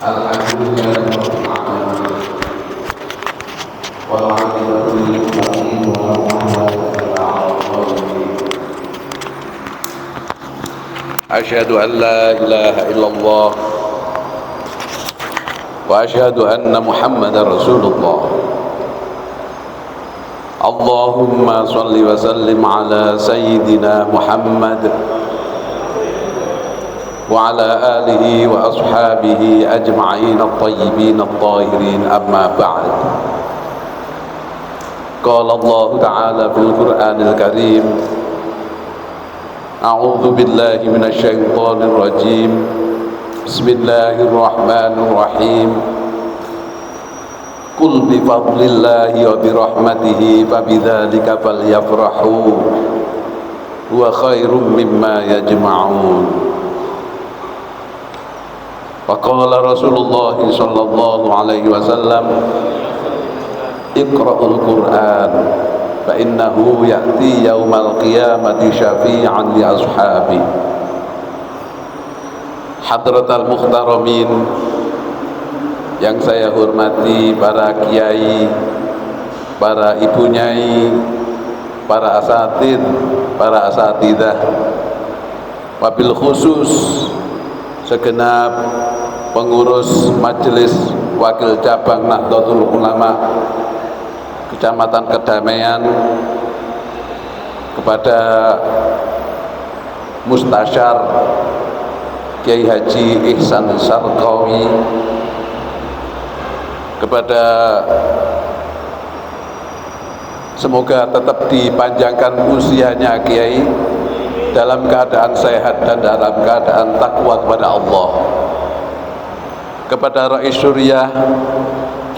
Alhamdulillah والعاقبة للمتقين ولا عدوان إلا على الظالمين. أشهد أن لا إله إلا الله وأشهد أن محمدا رسول الله. اللهم صل وسلم على سيدنا محمد وعلى آله وأصحابه أجمعين الطيبين الطاهرين. أما بعد، قال الله تعالى في القرآن الكريم: أعوذ بالله من الشيطان الرجيم. بسم الله الرحمن الرحيم. قل بفضل الله وبرحمته فبذلك فليفرحوا هو خير مما يجمعون. وقال رسول الله صلى الله عليه وسلم: اقرأوا القرآن فإنه يأتي يوم القيامة شفيعا لأصحابه. Hadratal Mukhtaramin, yang saya hormati para kiai, para ibu nyai, para asatid, para asatidah, wabil khusus segenap pengurus majelis wakil cabang Nahdlatul Ulama Kecamatan Kedamaian, kepada Mustasyar Kiai Haji Ihsan Sarqawi, kepada semoga tetap dipanjangkan usianya Kiai dalam keadaan sehat dan dalam keadaan takwa kepada Allah, kepada Rais Suriah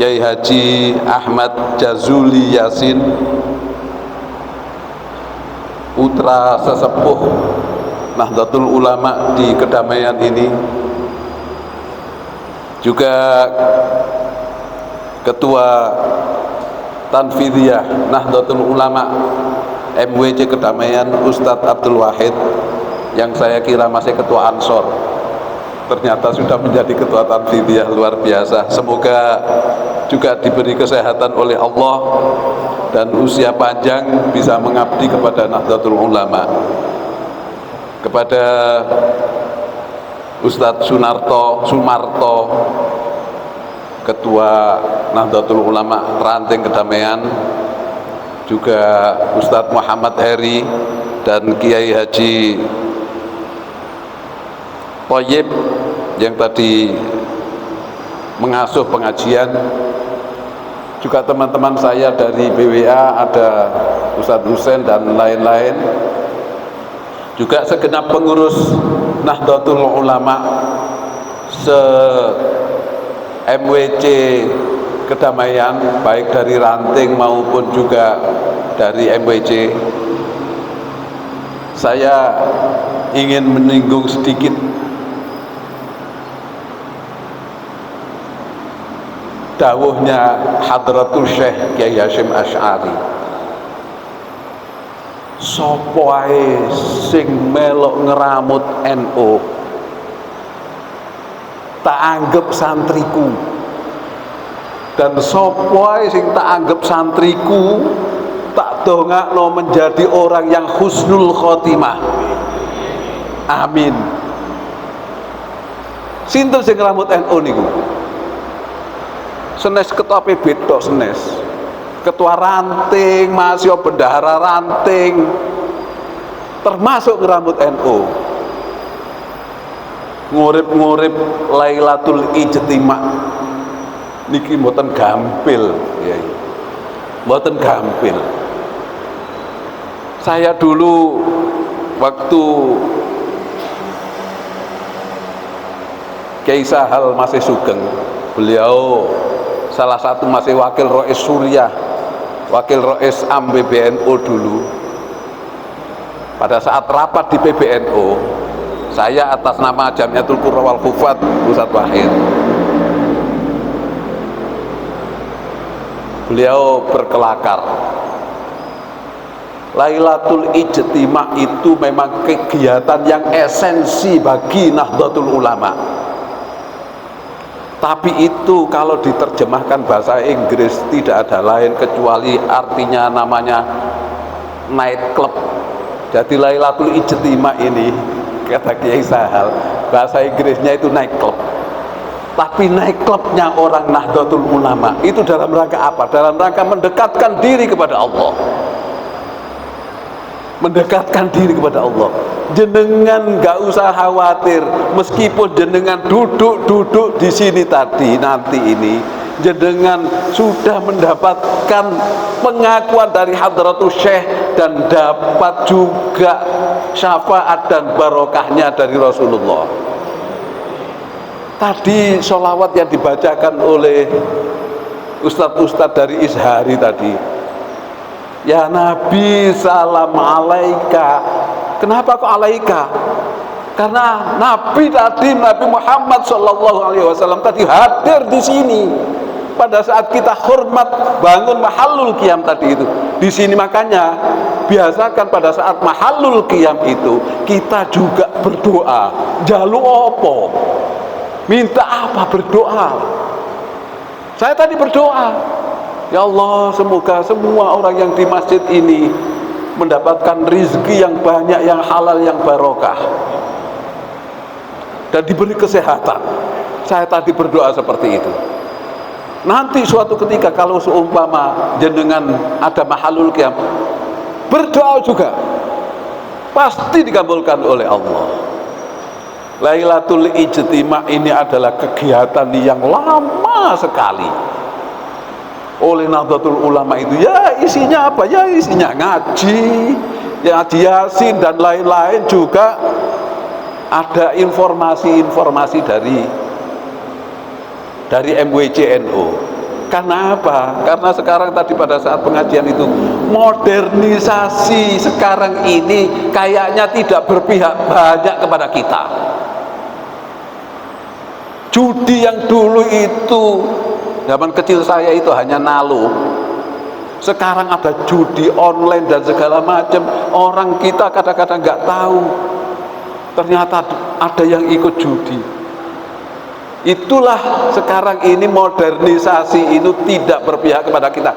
Kiai Haji Ahmad Jazuli Yasin, putra sesepuh Nahdlatul Ulama di Kedamaian ini, juga Ketua Tanfidiyah Nahdlatul Ulama MWC Kedamaian Ustadz Abdul Wahid, yang saya kira masih Ketua Ansor, ternyata sudah menjadi Ketua Tanfidiyah. Luar biasa. Semoga juga diberi kesehatan oleh Allah dan usia panjang bisa mengabdi kepada Nahdlatul Ulama. Kepada Ustadz Sumarto, Ketua Nahdlatul Ulama Ranting Kedamaian, juga Ustadz Muhammad Heri dan Kiai Haji Thayyib yang tadi mengasuh pengajian, juga teman-teman saya dari BWA, ada Ustadz Husain dan lain-lain, juga segenap pengurus Nahdlatul Ulama se-MWC Kedamaian, baik dari Ranting maupun juga dari MWC. Saya ingin menyinggung sedikit dawuhnya Hadratul Syekh Kiai Hasyim Asy'ari. Sopo ae sing melok ngeramut NU tak anggap santriku, dan sopo ae sing tak anggap santriku tak dongakno menjadi orang yang husnul khotimah. Amin. Sinten sing ngeramut NU niku? Senes ketua PB tok senes. Ketua Ranting, masih bendahara Ranting, termasuk ngerambut NU. Ngurip-ngurip Lailatul Ijtima niki mboten gampil, ya. Mboten gampil. Saya dulu waktu Kiai Sahal masih sugeng, beliau salah satu masih wakil Rais Suriah, wakil Rais Am PBNU dulu. Pada saat rapat di PBNU, saya atas nama Jamiatul Qurra wal Hufat Ustadz Wahid, beliau berkelakar, Lailatul Ijtima itu memang kegiatan yang esensi bagi Nahdlatul Ulama. Tapi itu kalau diterjemahkan bahasa Inggris tidak ada lain kecuali artinya namanya night club. Jadi Lailatul Ijtima ini, kata Kiai Sahal, bahasa Inggrisnya itu night club. Tapi night clubnya orang Nahdlatul Ulama itu dalam rangka apa? Dalam rangka mendekatkan diri kepada Allah. Mendekatkan diri kepada Allah. Jenengan gak usah khawatir, meskipun jenengan duduk di sini tadi, nanti ini jenengan sudah mendapatkan pengakuan dari Hadratus Syekh dan dapat juga syafaat dan barokahnya dari Rasulullah. Tadi sholawat yang dibacakan oleh ustadz-ustadz dari Izhari tadi, ya Nabi salam alaika. Kenapa kok alaika? Karena Nabi tadi, Nabi Muhammad SAW tadi hadir di sini pada saat kita hormat bangun mahallul qiyam tadi itu. Di sini makanya biasakan pada saat mahallul qiyam itu kita juga berdoa. Jaluk apa? Minta apa? Berdoa. Saya tadi berdoa, ya Allah, semoga semua orang yang di masjid ini mendapatkan rizki yang banyak, yang halal, yang barokah, dan diberi kesehatan. Saya tadi berdoa seperti itu. Nanti suatu ketika kalau seumpama jenengan ada mahallul qiyam, berdoa juga pasti dikabulkan oleh Allah. Lailatul Ijtima ini adalah kegiatan yang lama sekali oleh Nahdlatul Ulama itu. Ya isinya apa? Ya isinya ngaji, ya ngaji Yasin dan lain-lain. Juga ada informasi-informasi dari MWCNO. Karena apa? Karena sekarang tadi pada saat pengajian itu, modernisasi sekarang ini kayaknya tidak berpihak banyak kepada kita. Judi yang dulu itu zaman kecil saya itu hanya nalu. Sekarang ada judi online dan segala macam. Orang kita kadang-kadang nggak tahu. Ternyata ada yang ikut judi. Itulah sekarang ini modernisasi itu tidak berpihak kepada kita.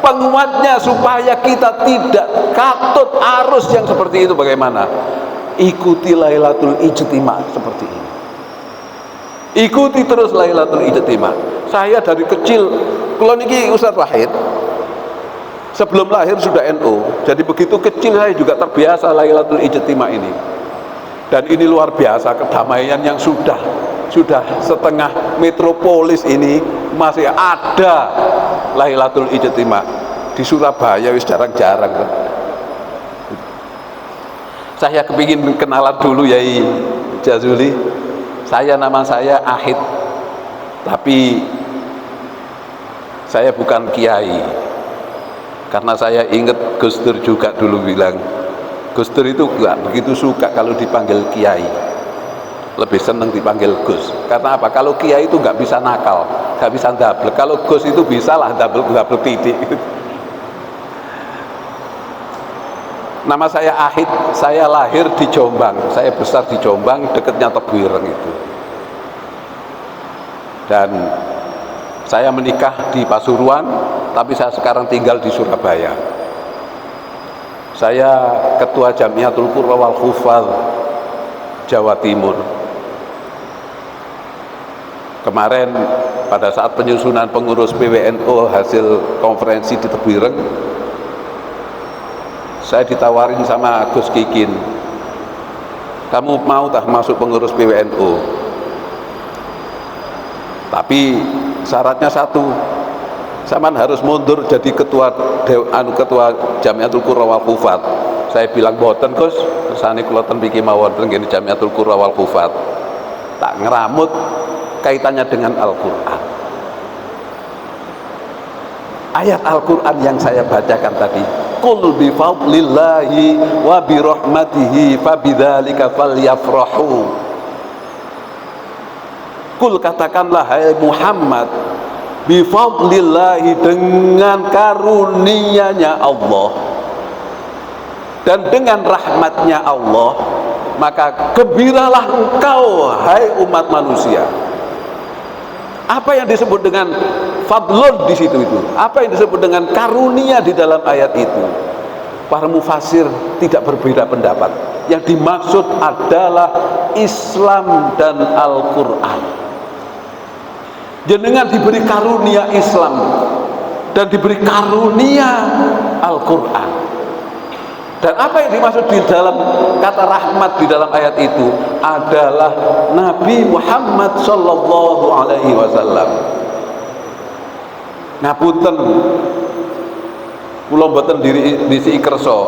Penguatnya supaya kita tidak katut arus yang seperti itu bagaimana? Ikuti Lailatul Ijtima seperti ini. Ikuti terus Lailatul Ijtima. Saya dari kecil, kalau niki Ustadz Wahid sebelum lahir sudah NU, jadi begitu kecil saya juga terbiasa Lailatul Ijtima ini. Dan ini luar biasa kedamaian yang sudah setengah metropolis ini masih ada Lailatul Ijtima. Di Surabaya wis jarang-jarang. Saya kepingin kenalan dulu Yai Jazuli. Nama saya Ahid, tapi saya bukan kiai, karena saya ingat Gus Dur juga dulu bilang, Gus Dur itu gak begitu suka kalau dipanggil kiai, lebih seneng dipanggil Gus. Karena apa? Kalau kiai itu nggak bisa nakal, nggak bisa double. Kalau Gus itu bisa lah double titik. Nama saya Ahid, saya lahir di Jombang, saya besar di Jombang, dekatnya Tebuireng itu. Dan saya menikah di Pasuruan, tapi saya sekarang tinggal di Surabaya. Saya ketua Jamiatul Qurra wal Hufadz Jawa Timur. Kemarin pada saat penyusunan pengurus PWNU hasil konferensi di Tebuireng, saya ditawarin sama Gus Kikin, kamu mau tak masuk pengurus PWNU? Tapi syaratnya satu, saman harus mundur jadi ketua Jamiatul Qurra wal Hufadz. Saya bilang boten Gus, kesane kula ten mriki mawon ngene Jamiatul Qurra wal Hufadz. Tak ngeramut kaitannya dengan Al-Qur'an. Ayat Al-Qur'an yang saya bacakan tadi, qul bi fadlillahi wa bi rahmatihi fabidzalika falyafrahu. Qul, katakanlah hai Muhammad, bi fadlillahi, dengan karunia-Nya Allah dan dengan rahmatnya Allah, maka gembiralah engkau hai umat manusia. Apa yang disebut dengan fadlun di situ itu? Apa yang disebut dengan karunia di dalam ayat itu? Para mufasir tidak berbeda pendapat. Yang dimaksud adalah Islam dan Al-Quran. Jenengan diberi karunia Islam dan diberi karunia Al-Quran. Dan apa yang dimaksud di dalam kata rahmat di dalam ayat itu adalah Nabi Muhammad sallallahu alaihi wasallam. Ngapunten, kula mboten disi kersa.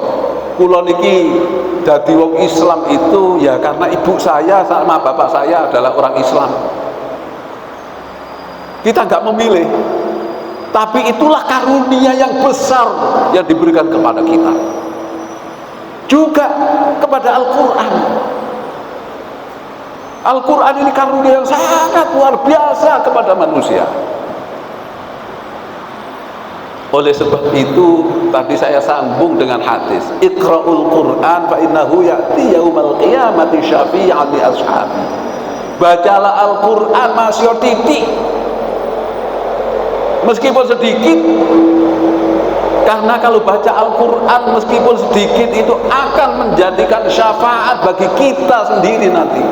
Kula niki dadi wong Islam itu ya karena ibu saya sama bapak saya adalah orang Islam. Kita nggak memilih, tapi itulah karunia yang besar yang diberikan kepada kita. Juga kepada Al-Quran. Al-Quran ini karunia yang sangat luar biasa kepada manusia. Oleh sebab itu tadi saya sambung dengan hadis, Iqra'ul Quran fa innahu ya'ti yaumal qiyamati syafi'an li ashabi. Bacalah Al-Quran masih titik, meskipun sedikit. Karena kalau baca Al-Quran meskipun sedikit itu akan menjadikan syafaat bagi kita sendiri nanti.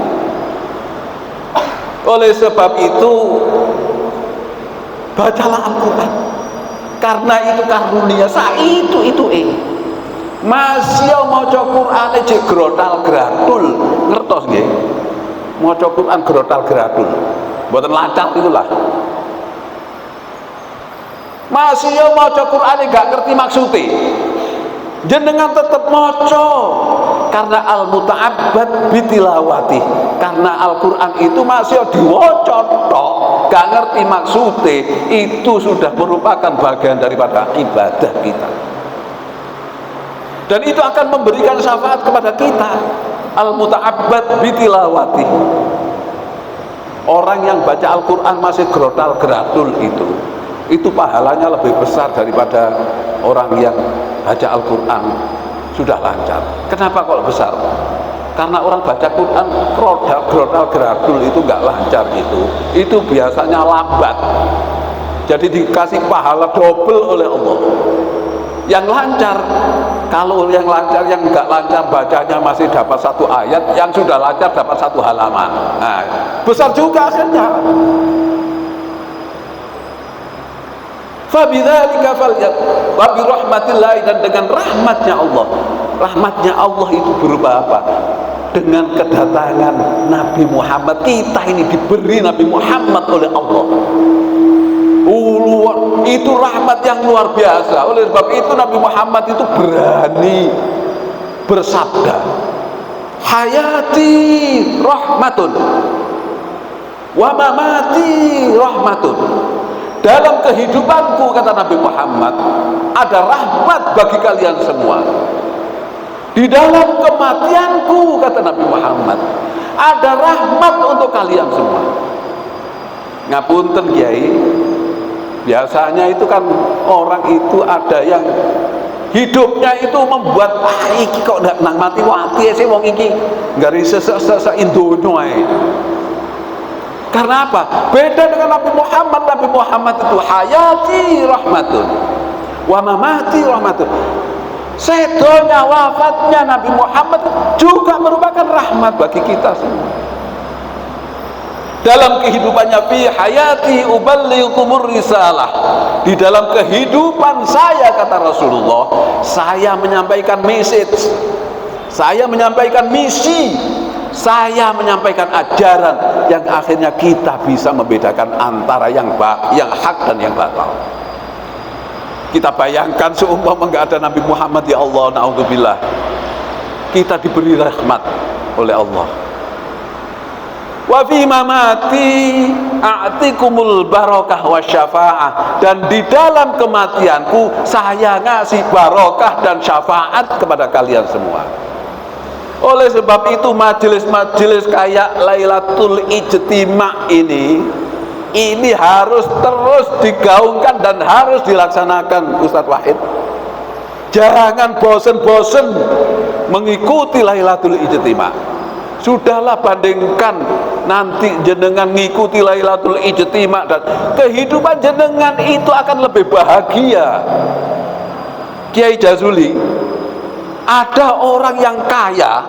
Oleh sebab itu bacalah Al-Quran, karena itu karunia itu masih maca Quran cek grotal gratul, ngertos nggih? Maca Quran grotal gratul mboten lancar itulah. Masih maca Quran gak ngerti maksudnya, jenengan tetap maca, karena al-muta'abbad bitilawati, karena Al-Quran itu masih diwaca tok, gak ngerti maksudnya, itu sudah merupakan bagian daripada ibadah kita, dan itu akan memberikan syafaat kepada kita. Al-muta'abbad bitilawati, orang yang baca Al-Quran masih grotal gratul itu pahalanya lebih besar daripada orang yang baca Al-Quran sudah lancar. Kenapa kok besar? Karena orang baca Quran grotal gradul itu nggak lancar, itu biasanya lambat, jadi dikasih pahala double oleh Allah. Yang lancar, kalau yang lancar, yang nggak lancar bacanya masih dapat satu ayat, yang sudah lancar dapat satu halaman. Nah, besar juga akhirnya. Fabidzalika falyat wa bi rahmatillah, dan dengan rahmatnya Allah. Rahmatnya Allah itu berupa apa? Dengan kedatangan Nabi Muhammad. Kita ini diberi Nabi Muhammad oleh Allah. Itu rahmat yang luar biasa. Oleh sebab itu Nabi Muhammad itu berani bersabda, hayati rahmatun wa mamati rahmatun. Dalam kehidupanku, kata Nabi Muhammad, ada rahmat bagi kalian semua. Di dalam kematianku, kata Nabi Muhammad, ada rahmat untuk kalian semua. Ngapunten Kiai, biasanya itu kan orang itu ada yang hidupnya itu membuat iki kok nang mati-mati sih wong iki ngari sesek Indono ae. Karena apa? Beda dengan Nabi Muhammad. Nabi Muhammad itu hayati rahmatun wa mamati rahmatun. Sedonya wafatnya Nabi Muhammad juga merupakan rahmat bagi kita semua. Dalam kehidupannya, fi hayati uballighukumur risalah, di dalam kehidupan saya, kata Rasulullah, saya menyampaikan message, saya menyampaikan misi, saya menyampaikan ajaran yang akhirnya kita bisa membedakan antara yang hak dan yang batal. Kita bayangkan seumpama enggak ada Nabi Muhammad, ya Allah, naudzubillah, kita diberi rahmat oleh Allah. Wa fi mamati a'tikumul barakah wasyafa'ah, dan di dalam kematianku saya ngasih barakah dan syafaat kepada kalian semua. Oleh sebab itu majelis-majelis kayak Lailatul Ijtima ini harus terus digaungkan dan harus dilaksanakan, Ustadz Wahid. Jangan bosen-bosen mengikuti Lailatul Ijtima. Sudahlah, bandingkan nanti jenengan ngikuti Lailatul Ijtima dan kehidupan jenengan itu akan lebih bahagia. Kiai Jazuli, ada orang yang kaya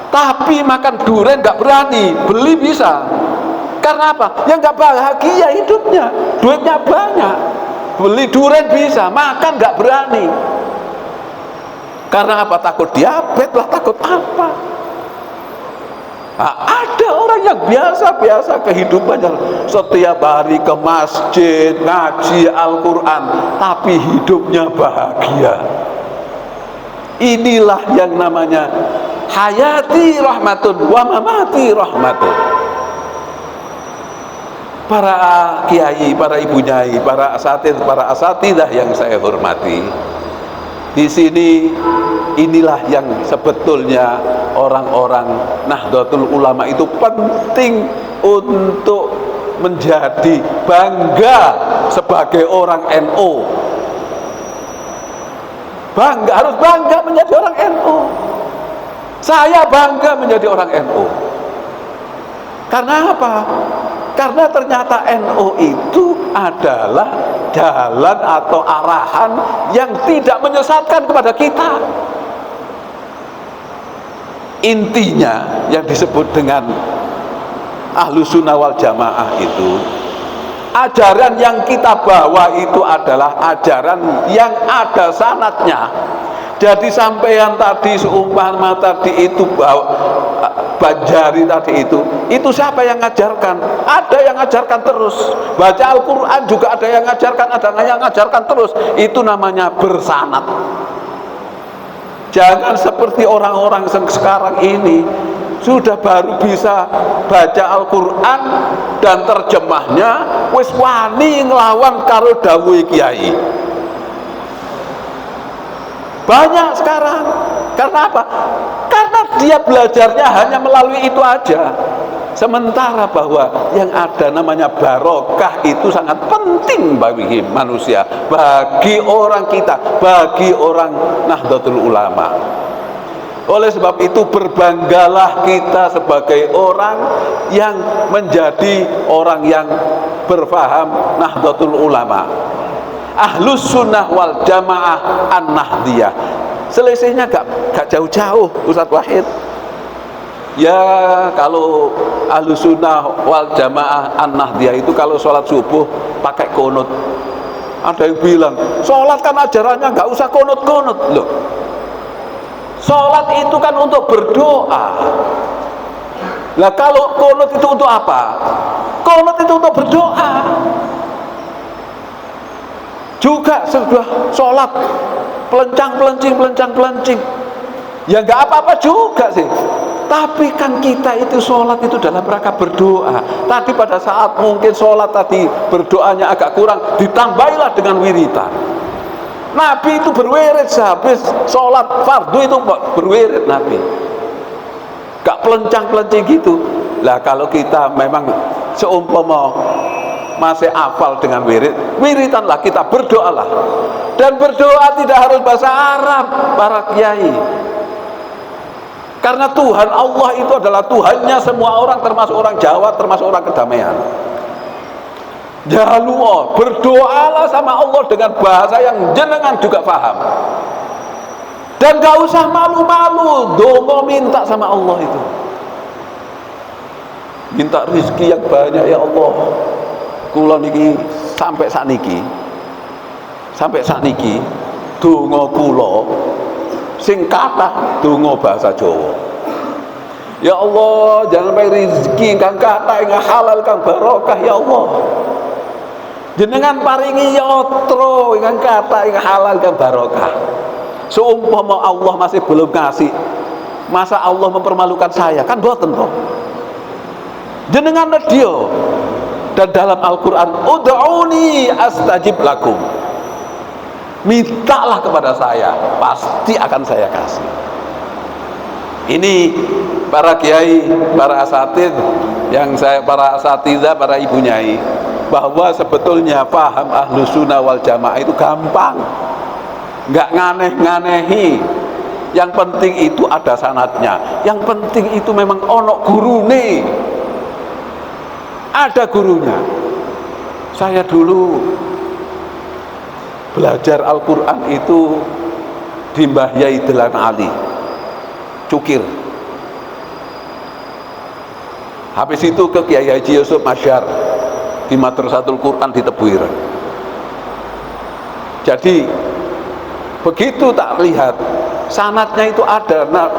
tapi makan durian nggak berani, beli bisa. Karena apa? Ya nggak bahagia hidupnya, duitnya banyak, beli durian bisa, makan nggak berani. Karena apa? Takut diabetes lah, takut apa? Nah, ada orang yang biasa-biasa kehidupannya, setiap hari ke masjid, ngaji Al-Quran, tapi hidupnya bahagia. Inilah yang namanya hayati rahmatun wa mamati rahmatun. Para kiai, para ibu nyai, para asatidah yang saya hormati, di sini inilah yang sebetulnya orang-orang Nahdlatul Ulama itu penting untuk menjadi bangga sebagai orang NU. Bangga, harus bangga menjadi orang NU. Saya bangga menjadi orang NU. Karena apa? Karena ternyata NU itu adalah jalan atau arahan yang tidak menyesatkan kepada kita. Intinya yang disebut dengan Ahlus Sunnah wal Jamaah itu, ajaran yang kita bawa itu adalah ajaran yang ada sanadnya. Jadi sampean tadi seumpama tadi itu Banjari tadi itu siapa yang ngajarkan? Ada yang ngajarkan terus. Baca Al-Quran juga ada yang ngajarkan, ada yang ngajarkan terus. Itu namanya bersanad. Jangan seperti orang-orang sekarang ini sudah baru bisa baca Al-Quran dan terjemahnya wis wani ngelawan karo dawuhe kiai. Banyak sekarang. Karena apa? Karena dia belajarnya hanya melalui itu aja. Sementara bahwa yang ada namanya barokah itu sangat penting bagi manusia, bagi orang kita, bagi orang Nahdlatul Ulama. Oleh sebab itu berbanggalah kita sebagai orang yang menjadi orang yang berfaham Nahdlatul Ulama, Ahlus Sunnah wal Jamaah An-Nahdiyah. Selisihnya gak jauh-jauh, Ustadz Wahid. Ya kalau Ahlus Sunnah wal Jamaah An-Nahdiyah itu kalau sholat subuh pakai kunut. Ada yang bilang sholat kan ajarannya gak usah kunut-kunut. Loh, sholat itu kan untuk berdoa. Nah kalau kunut itu untuk apa? Kunut itu untuk berdoa. Juga sudah sholat pelencang-pelencing ya nggak apa-apa juga sih, tapi kan kita itu sholat itu dalam rangka berdoa. Tadi pada saat mungkin sholat tadi berdoanya agak kurang, ditambahilah dengan wiridan. Nabi itu berwirid sehabis sholat fardu itu berwirid Nabi, gak pelencang-pelencing gitu. Lah kalau kita memang seumpama masih hafal dengan wiridanlah kita, berdoalah. Dan berdoa tidak harus bahasa Arab para kiai, karena Tuhan Allah itu adalah Tuhannya semua orang, termasuk orang Jawa, termasuk orang Kedamaian. Jangan lupa berdoalah sama Allah dengan bahasa yang jenengan juga paham, dan gak usah malu-malu dongo minta sama Allah itu. Minta rizki yang banyak, ya Allah. Kula niki sampai sakniki donga kula sing kathah donga bahasa Jawa. Ya Allah, jangan sampai rezeki ingkang kathah ingkang halal kang barokah ya Allah. Jenengan paringi yatra ingkang kathah ingkang halal kang barokah. Seumpama Allah masih belum ngasih, masa Allah mempermalukan saya? Kan boten toh. Jenengan nedya. Dan dalam Al-Quran, ud'uni astajib lakum, mintalah kepada saya, pasti akan saya kasih. Ini para kiai, para asatid yang para asatidzah, para ibu nyai, bahwa sebetulnya paham Ahlus Sunnah wal Jamaah itu gampang, nggak nganeh-nganehi. Yang penting itu ada sanadnya, yang penting itu memang ono gurune, ada gurunya. Saya dulu belajar Al-Quran itu di Mbah Yai Delan Ali Cukir, habis itu ke Kiai Haji Yusuf Masyar di Madrasatul Quran di Tebuir. Jadi begitu tak lihat sanadnya itu ada. Nah,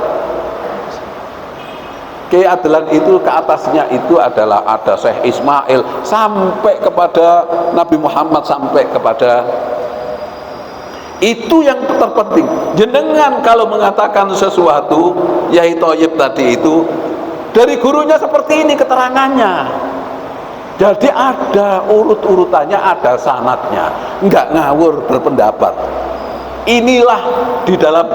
Kiai Adelan itu ke atasnya itu adalah ada Syekh Ismail sampai kepada Nabi Muhammad, sampai kepada itu yang terpenting. Jenengan kalau mengatakan sesuatu Yai Thoyib tadi itu dari gurunya seperti ini keterangannya. Jadi ada urut-urutannya, ada sanadnya, enggak ngawur berpendapat. Inilah di dalam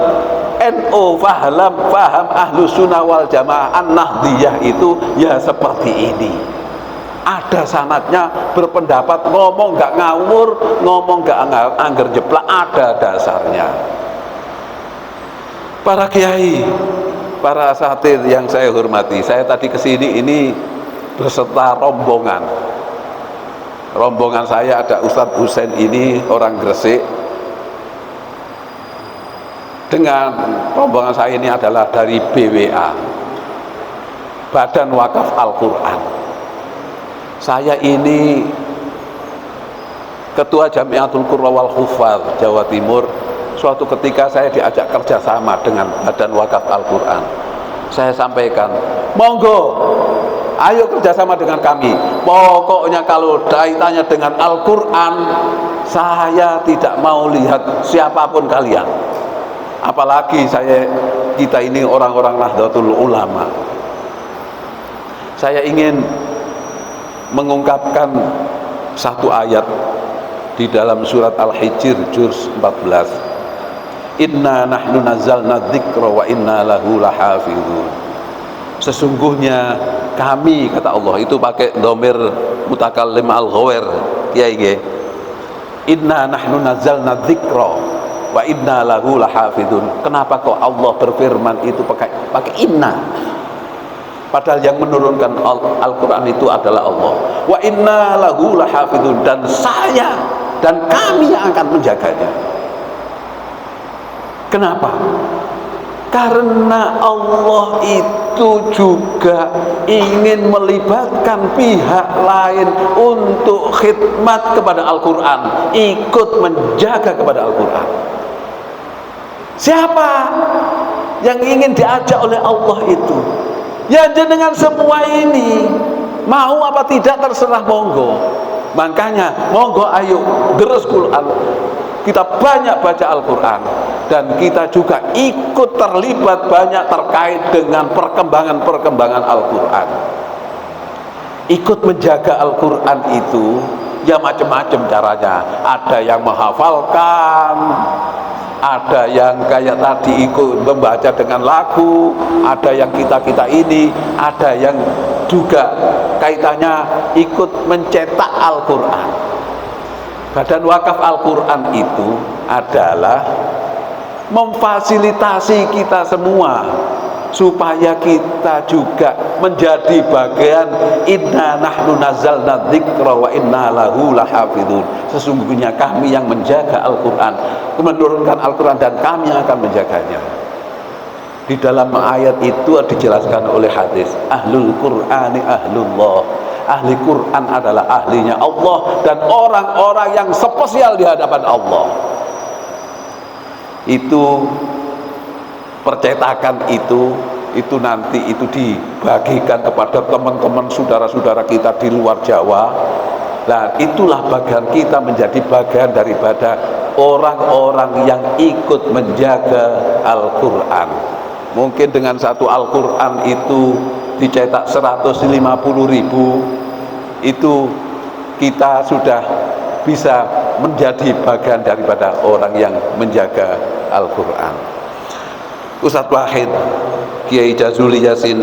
NU faham Ahlus Sunnah wal Jamaah An-Nahdiyah itu ya seperti ini. Ada sanadnya, berpendapat, ngomong enggak ngawur, ngomong enggak angger jeplak, ada dasarnya. Para kiai, para asatidz yang saya hormati, saya tadi kesini ini beserta rombongan. Rombongan saya ada Ustadz Husain ini orang Gresik, dengan rombongan saya ini adalah dari BWA, Badan Wakaf Al-Quran. Saya ini Ketua Jamiatul Qurra wal Hufadz Jawa Timur. Suatu ketika saya diajak kerjasama dengan Badan Wakaf Al-Quran. Saya sampaikan, monggo ayo kerjasama dengan kami. Pokoknya kalau kaitannya dengan Al-Quran, saya tidak mau lihat siapapun kalian. Apalagi kita ini orang-orang Nahdlatul Ulama. Saya ingin mengungkapkan satu ayat di dalam surat Al-Hijr juz 14. Inna nahnu nazzalna dzikra wa inna lahu lahafizun. Sesungguhnya kami, kata Allah, itu pakai dhamir mutakallim al-ghawair, kiai nggih. Inna nahnu nazzalna dzikra wa inna lahu lahafizun. Kenapa kok Allah berfirman itu pakai inna? Padahal yang menurunkan Al-Quran itu adalah Allah. Wa inna lahu lahafizun, dan saya dan kami yang akan menjaganya. Kenapa? Karena Allah itu juga ingin melibatkan pihak lain untuk khidmat kepada Al-Quran, ikut menjaga kepada Al-Quran. Siapa yang ingin diajak oleh Allah itu? Ya jenengan semua ini, mau apa tidak terserah, monggo. Makanya monggo ayo terus Quran, kita banyak baca Al-Quran, dan kita juga ikut terlibat banyak terkait dengan perkembangan Al-Quran. Ikut menjaga Al-Quran itu ya macam-macam caranya. Ada yang menghafalkan, ada yang kayak tadi ikut membaca dengan lagu, ada yang kita ini, ada yang juga kaitannya ikut mencetak Al-Quran. Badan Wakaf Al-Quran itu adalah memfasilitasi kita semua supaya kita juga menjadi bagian inna nahnu nazzalna dzikra wa inna lahu lahafizun. Sesungguhnya kami yang menjaga Al-Quran, menurunkan Al-Quran, dan kami yang akan menjaganya. Di dalam ayat itu dijelaskan oleh hadis, ahlul Qur'ani ahlullah. Ahli Quran adalah ahlinya Allah dan orang-orang yang spesial di hadapan Allah. Itu percetakan itu nanti itu dibagikan kepada teman-teman saudara-saudara kita di luar Jawa. Nah, itulah bagian kita, menjadi bagian daripada orang-orang yang ikut menjaga Al-Quran. Mungkin dengan satu Al-Quran itu dicetak 150.000, itu kita sudah bisa menjadi bagian daripada orang yang menjaga Al-Quran. Ustadz Wahid, Kiai Jazuli Yasin,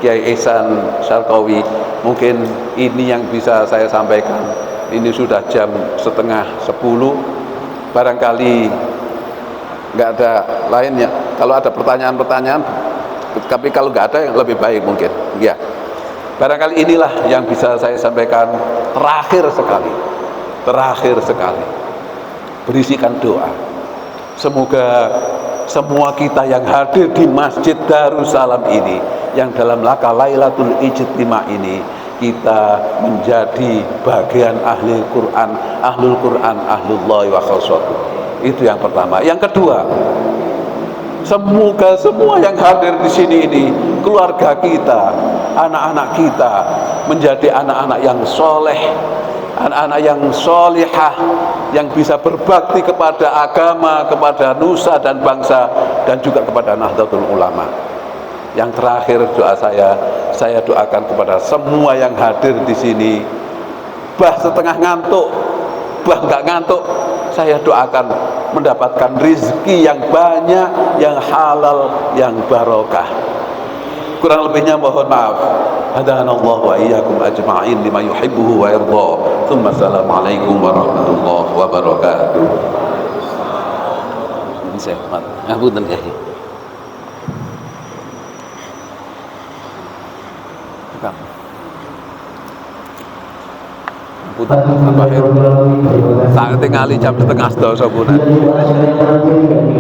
Kiai Ihsan Syarqawi, mungkin ini yang bisa saya sampaikan. Ini sudah jam 9:30, barangkali nggak ada lainnya. kalau ada pertanyaan-pertanyaan, tapi kalau nggak ada yang lebih baik mungkin. Ya, barangkali inilah yang bisa saya sampaikan terakhir sekali. Berisikan doa. Semoga semua kita yang hadir di Masjid Darussalam ini, yang dalam laka Lailatul Ijtima ini, kita menjadi bagian ahlul Quran, ahlullahi wa khassatuh. Itu yang pertama. Yang kedua, semoga semua yang hadir di sini ini, keluarga kita, anak-anak kita, menjadi anak-anak yang soleh, anak-anak yang solihah, yang bisa berbakti kepada agama, kepada nusa dan bangsa, dan juga kepada Nahdlatul Ulama. Yang terakhir doa saya doakan kepada semua yang hadir di sini, bah setengah ngantuk, bah nggak ngantuk, saya doakan mendapatkan rizki yang banyak, yang halal, yang barokah. Kurang lebihnya mohon maaf. Hadanallahu wa iyyakum ajma'in lima yuhibbuhu wa yardha. Tsumma assalamualaikum warahmatullahi wabarakatuh. Sehat. Ngapunten Kyai. Ngapunten. Sangat tingali jam 11:30 punan.